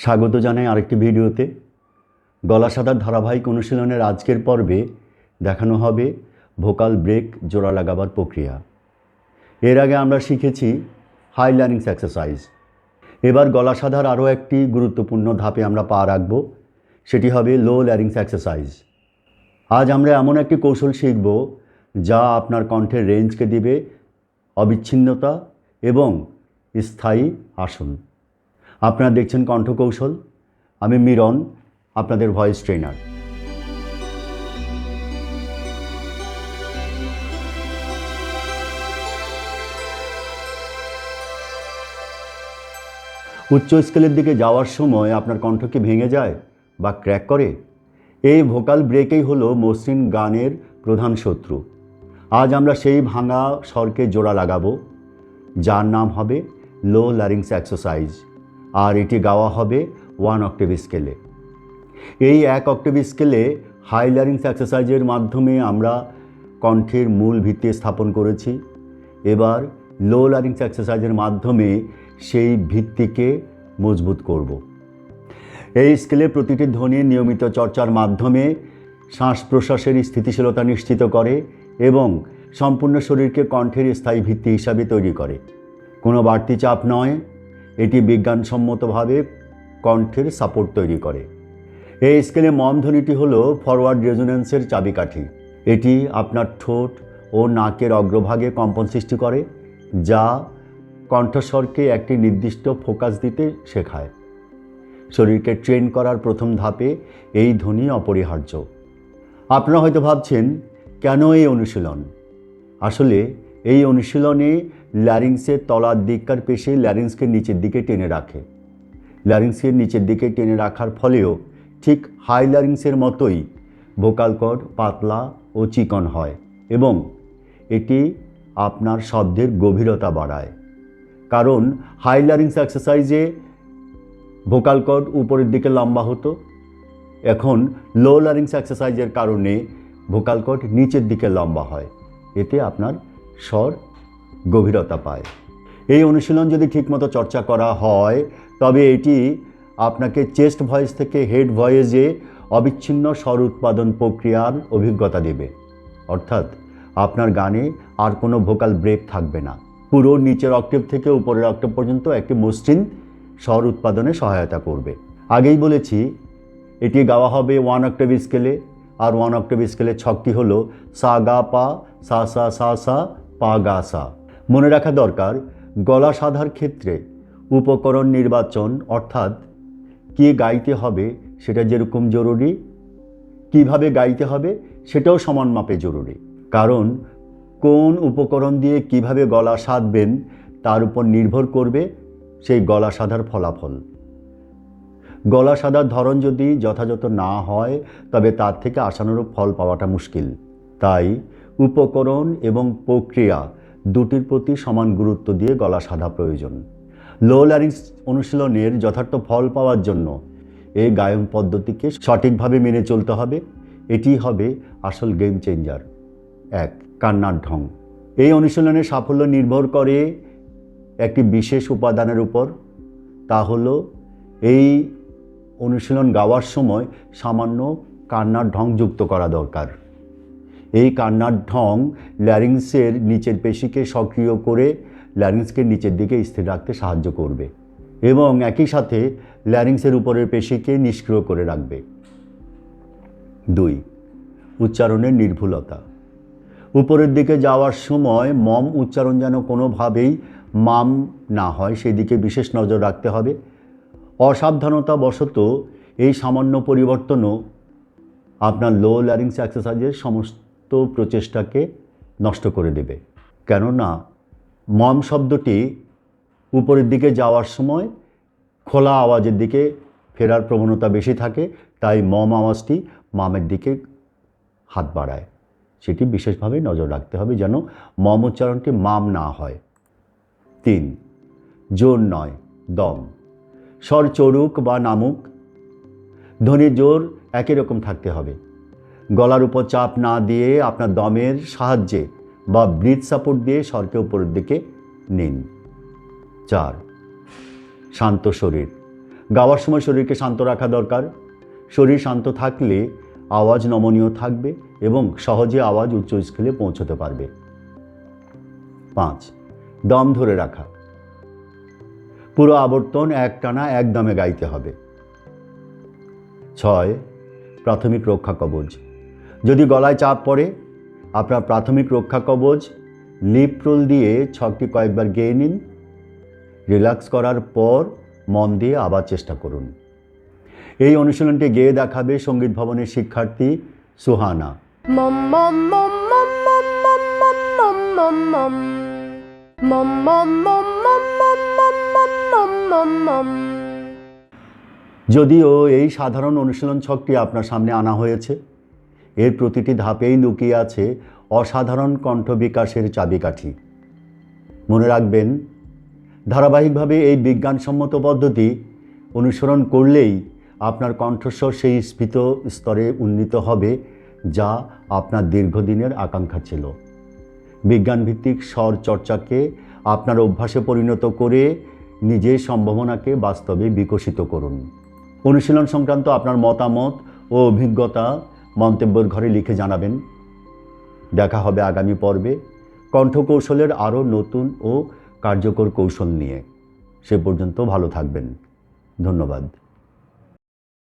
স্বাগত জানাই আরেকটি ভিডিওতে। গলা সাদার ধারাবাহিক অনুশীলনের আজকের পর্বে দেখানো হবে ভোকাল ব্রেক জোড়া লাগাবার প্রক্রিয়া। এর আগে আমরা শিখেছি হাই লারিংস এক্সারসাইজ। এবার গলা সাধার আরও একটি গুরুত্বপূর্ণ ধাপে আমরা পা রাখব, সেটি হবে লো ল্যারিংস এক্সারসাইজ। আজ আমরা এমন একটি কৌশল শিখব যা আপনার কণ্ঠের রেঞ্জকে দিবে অবিচ্ছিন্নতা এবং স্থায়ী আসন। আপনারা দেখছেন কণ্ঠ কৌশল। আমি মিরন, আপনাদের ভয়েস ট্রেনার। উচ্চ স্কেলের দিকে যাওয়ার সময় আপনার কণ্ঠ কি ভেঙে যায় বা ক্র্যাক করে? এই ভোকাল ব্রেকেই হলো মসৃণ গানের প্রধান শত্রু। আজ আমরা সেই ভাঙা স্বরকে জোড়া লাগাবো, যার নাম হবে লো ল্যারিংস এক্সারসাইজ, আর এটি গাওয়া হবে 1 অক্টেভ স্কেলে। এই 1 অক্টেভ স্কেলে হাই ল্যারিংস এক্সারসাইজের মাধ্যমে আমরা কণ্ঠের মূল ভিত্তি স্থাপন করেছি। এবার লো ল্যারিংস এক্সারসাইজের মাধ্যমে সেই ভিত্তিকে মজবুত করব। এই স্কেলে প্রতিটি ধ্বনির নিয়মিত চর্চার মাধ্যমে শ্বাস প্রশ্বাসের স্থিতিশীলতা নিশ্চিত করে এবং সম্পূর্ণ শরীরকে কণ্ঠের স্থায়ী ভিত্তি হিসাবে তৈরি করে। কোনো বাড়তি চাপ নয়, এটি বিজ্ঞানসম্মতভাবে কণ্ঠের সাপোর্ট তৈরি করে। এই স্কেলে মম ধ্বনিটি হলো ফরওয়ার্ড রেজোন্যান্সের চাবিকাঠি। এটি আপনার ঠোঁট ও নাকের অগ্রভাগে কম্পন সৃষ্টি করে, যা কণ্ঠস্বরকে একটি নির্দিষ্ট ফোকাস দিতে শেখায়। শরীরকে ট্রেন করার প্রথম ধাপে এই ধ্বনি অপরিহার্য। আপনারা হয়তো ভাবছেন, কেন এই অনুশীলন? আসলে এই অনুশীলনে ল্যারিংসের তলার দিককার পেশি ল্যারিংসকে নিচের দিকে টেনে রাখে। ল্যারিংসকে নিচের দিকে টেনে রাখার ফলেও ঠিক হাই ল্যারিংসের মতোই ভোকাল কর্ড পাতলা ও চিকন হয় এবং এটি আপনার শব্দের গভীরতা বাড়ায়। কারণ হাই ল্যারিংস এক্সারসাইজে ভোকাল কর্ড উপরের দিকে লম্বা হতো, এখন লো ল্যারিংস এক্সারসাইজের কারণে ভোকাল কর্ড নিচের দিকে লম্বা হয়। এতে আপনার স্বর গভীরতা পায়। এই অনুশীলন যদি ঠিকমতো চর্চা করা হয় তবে এটি আপনাকে চেস্ট ভয়েস থেকে হেড ভয়েসে অবিচ্ছিন্ন স্বর উৎপাদন প্রক্রিয়ার অভিজ্ঞতা দেবে। অর্থাৎ আপনার গানে আর কোনো ভোকাল ব্রেক থাকবে না। পুরো নিচের অক্টেভ থেকে উপরের অক্টেভ পর্যন্ত একটি মসৃণ স্বর উৎপাদনে সহায়তা করবে। আগেই বলেছি, এটি গাওয়া হবে 1 অক্টেভ স্কেলে, আর 1 অক্টেভ স্কেলের ছকটি হলো সা গা পা, সা সা সা সা, পা গা সা। মনে রাখা দরকার, গলা সাধার ক্ষেত্রে উপকরণ নির্বাচন, অর্থাৎ কী গাইতে হবে সেটা যেরকম জরুরি, কিভাবে গাইতে হবে সেটাও সমান মাপে জরুরি। কারণ কোন উপকরণ দিয়ে কিভাবে গলা সাধবেন তার উপর নির্ভর করবে সেই গলা সাধার ফলাফল। গলা সাধার ধরন যদি যথাযথ না হয় তবে তার থেকে আশানুরূপ ফল পাওয়াটা মুশকিল। তাই উপকরণ এবং প্রক্রিয়া দুটির প্রতি সমান গুরুত্ব দিয়ে গলা সাধা প্রয়োজন। লো ল্যারিংস অনুশীলনের যথার্থ ফল পাওয়ার জন্য এই গায়ন পদ্ধতিকে সঠিকভাবে মেনে চলতে হবে। এটি হবে আসল গেম চেঞ্জার। 1. কান্নার ঢং। এই অনুশীলনের সাফল্য নির্ভর করে একটি বিশেষ উপাদানের উপর। তা হলো এই অনুশীলন গাওয়ার সময় সামান্য কান্নার ঢং যুক্ত করা দরকার। এই কান্নার ঢং ল্যারিংসের নিচের পেশিকে সক্রিয় করে ল্যারিংসকে নিচের দিকে স্থির রাখতে সাহায্য করবে এবং একই সাথে ল্যারিংসের উপরের পেশিকে নিষ্ক্রিয় করে রাখবে। 2. উচ্চারণের নির্ভুলতা। উপরের দিকে যাওয়ার সময় মম উচ্চারণ যেন কোনোভাবেই মাম না হয় সেদিকে বিশেষ নজর রাখতে হবে। অসাবধানতাবশত এই সামান্য পরিবর্তনও আপনার লো ল্যারিংস এক্সারসাইজের সমস্ত প্রচেষ্টাকে নষ্ট করে দেবে। কেননা মম শব্দটি উপরের দিকে যাওয়ার সময় খোলা আওয়াজের দিকে ফেরার প্রবণতা বেশি থাকে, তাই মম আওয়াজটি মামের দিকে হাত বাড়ায়। সেটি বিশেষভাবে নজর রাখতে হবে যেন মম উচ্চারণটি মাম না হয়। 3. জোর নয়, দম। স্বর চড়ুক বা নামুক, ধ্বনির জোর একই রকম থাকতে হবে। গলার উপর চাপ না দিয়ে আপনার দমের সাহায্যে বা ব্রিথ সাপোর্ট দিয়ে স্বরকে উপরের দিকে নিন। 4. শান্ত শরীর। গাওয়ার সময় শরীরকে শান্ত রাখা দরকার। শরীর শান্ত থাকলে আওয়াজ নমনীয় থাকবে এবং সহজে আওয়াজ উচ্চ স্কেলে পৌঁছতে পারবে। 5. দম ধরে রাখা। পুরো আবর্তন একটানা একদমে গাইতে হবে। 6. প্রাথমিক রক্ষা কবচ। যদি গলায় চাপ পড়ে, আপনার প্রাথমিক রক্ষা কবচ লিপ রোল দিয়ে ছকটি কয়েকবার গেয়ে নিন। রিল্যাক্স করার পর মন দিয়ে আবার চেষ্টা করুন। এই অনুশীলনটি গেয়ে দেখাবে সঙ্গীত ভবনের শিক্ষার্থী সুহানা। মম মম মম মম মম মম মম মম মম মম মম মম মম মম মম মম মম মম। যদিও এই সাধারণ অনুশীলন ছকটি আপনার সামনে আনা হয়েছে, এর প্রতিটি ধাপেই লুকিয়ে আছে অসাধারণ কণ্ঠ বিকাশের চাবিকাঠি। মনে রাখবেন, ধারাবাহিকভাবে এই বিজ্ঞানসম্মত পদ্ধতি অনুসরণ করলেই আপনার কণ্ঠস্বর সেই স্ফীত স্তরে উন্নীত হবে যা আপনার দীর্ঘদিনের আকাঙ্ক্ষা ছিল। বিজ্ঞানভিত্তিক স্বর চর্চাকে আপনার অভ্যাসে পরিণত করে নিজের সম্ভাবনাকে বাস্তবে বিকশিত করুন। অনুশীলন সংক্রান্ত আপনার মতামত ও অভিজ্ঞতা মন্তব্যের ঘরে লিখে জানাবেন। দেখা হবে আগামী পর্বে কণ্ঠকৌশলের আরও নতুন ও কার্যকর কৌশল নিয়ে। সে পর্যন্ত ভালো থাকবেন। ধন্যবাদ।